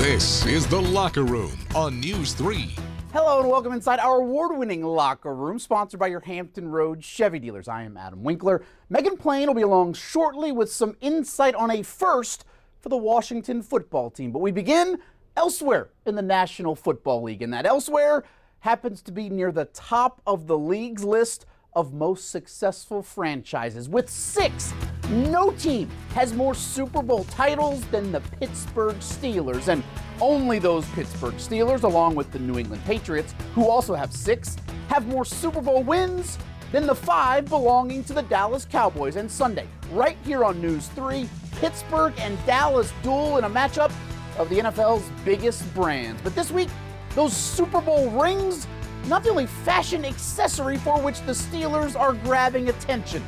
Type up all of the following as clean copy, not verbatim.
This is The Locker Room on News 3. Hello and welcome inside our award-winning Locker Room, sponsored by your Hampton Road Chevy dealers. I am Adam Winkler. Megan Plain will be along shortly with some insight on a first for the Washington football team. But we begin elsewhere in the National Football League, and that elsewhere happens to be near the top of the league's list of most successful franchises. With 6, no team has more Super Bowl titles than the Pittsburgh Steelers, and only those Pittsburgh Steelers, along with the New England Patriots, who also have 6, have more Super Bowl wins than the 5 belonging to the Dallas Cowboys. And Sunday, right here on News 3, Pittsburgh and Dallas duel in a matchup of the NFL's biggest brands. But this week, those Super Bowl rings, not the only fashion accessory for which the Steelers are grabbing attention.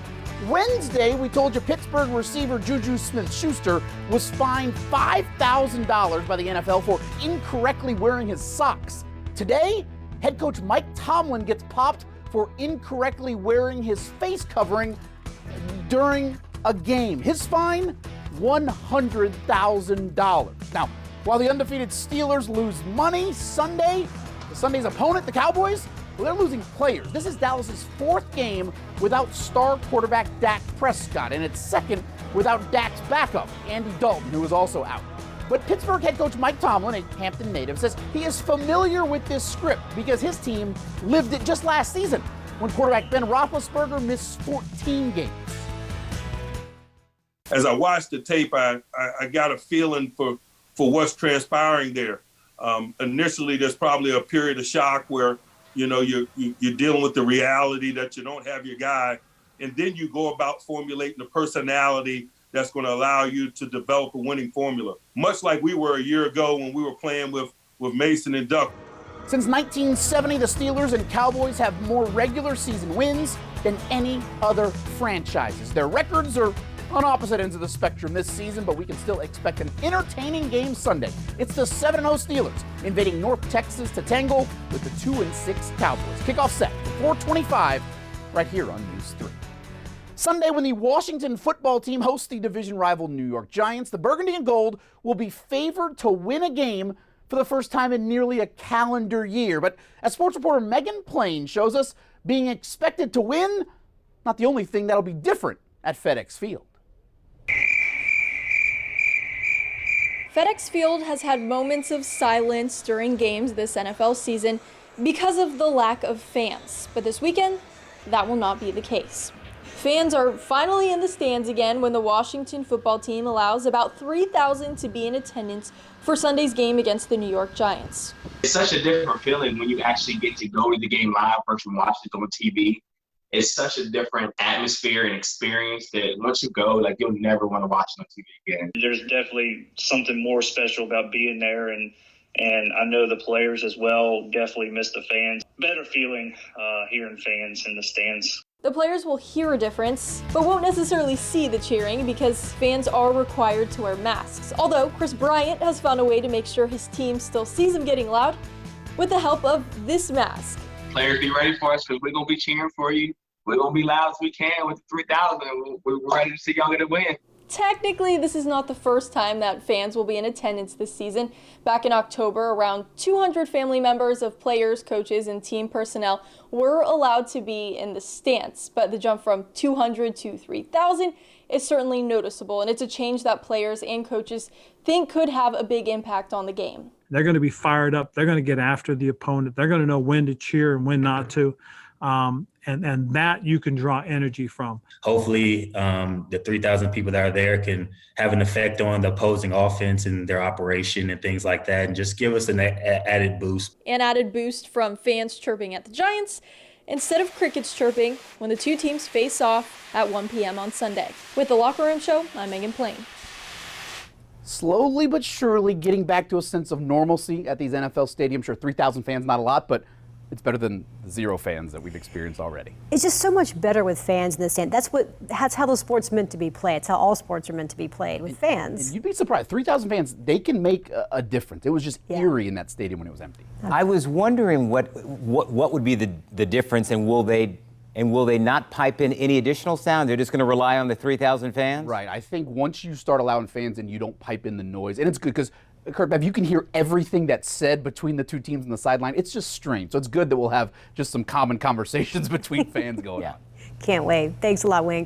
Wednesday, we told you Pittsburgh receiver Juju Smith-Schuster was fined $5,000 by the NFL for incorrectly wearing his socks. Today, head coach Mike Tomlin gets popped for incorrectly wearing his face covering during a game. His fine, $100,000. Now, while the undefeated Steelers lose money Sunday's opponent, the Cowboys, well, they're losing players. This is Dallas's 4th game without star quarterback Dak Prescott, and its 2nd without Dak's backup, Andy Dalton, who is also out. But Pittsburgh head coach Mike Tomlin, a Hampton native, says he is familiar with this script because his team lived it just last season when quarterback Ben Roethlisberger missed 14 games. As I watched the tape, I got a feeling for what's transpiring there. Initially, there's probably a period of shock where, you know, you're dealing with the reality that you don't have your guy, and then you go about formulating the personality that's going to allow you to develop a winning formula, much like we were a year ago when we were playing with Mason and Duck. Since 1970, the Steelers and Cowboys have more regular season wins than any other franchises. Their records are on opposite ends of the spectrum this season, but we can still expect an entertaining game Sunday. It's the 7-0 Steelers invading North Texas to tangle with the 2-6 Cowboys. Kickoff set at 4:25 right here on News 3. Sunday, when the Washington football team hosts the division rival New York Giants, the Burgundy and Gold will be favored to win a game for the first time in nearly a calendar year. But as sports reporter Megan Plain shows us, being expected to win, not the only thing that'll be different at FedEx Field. FedEx Field has had moments of silence during games this NFL season because of the lack of fans. But this weekend, that will not be the case. Fans are finally in the stands again when the Washington football team allows about 3,000 to be in attendance for Sunday's game against the New York Giants. It's such a different feeling when you actually get to go to the game live versus watch it on TV. It's such a different atmosphere and experience that once you go, like, you'll never want to watch it on TV again. There's definitely something more special about being there, and I know the players as well definitely miss the fans. Better feeling hearing fans in the stands. The players will hear a difference, but won't necessarily see the cheering because fans are required to wear masks. Although Chris Bryant has found a way to make sure his team still sees him getting loud with the help of this mask. Players, be ready for us because we're going to be cheering for you. We're going to be loud as we can with the 3,000. We're ready to see y'all get a win. Technically, this is not the first time that fans will be in attendance this season. Back in October, around 200 family members of players, coaches, and team personnel were allowed to be in the stands. But the jump from 200 to 3,000 is certainly noticeable, and it's a change that players and coaches think could have a big impact on the game. They're going to be fired up. They're going to get after the opponent. They're going to know when to cheer and when not to. And that you can draw energy from. Hopefully, the 3,000 people that are there can have an effect on the opposing offense and their operation and things like that, and just give us an added boost. An added boost from fans chirping at the Giants instead of crickets chirping when the two teams face off at 1 p.m. on Sunday. With the Locker Room Show, I'm Megan Plain. Slowly but surely getting back to a sense of normalcy at these NFL stadiums. Sure, 3,000 fans, not a lot, but it's better than the 0 fans that we've experienced already. It's just so much better with fans in the stand. That's how the sport's meant to be played. It's how all sports are meant to be played, with fans. And you'd be surprised. 3,000 fans, they can make a difference. It was just eerie in that stadium when it was empty. I was wondering what would be the difference, and will they And will they not pipe in any additional sound? They're just going to rely on the 3,000 fans? Right. I think once you start allowing fans in, you don't pipe in the noise. And it's good because, Kurt Bev, you can hear everything that's said between the two teams on the sideline. It's just strange. So it's good that we'll have just some common conversations between fans going on. Can't wait. Thanks a lot, Wink.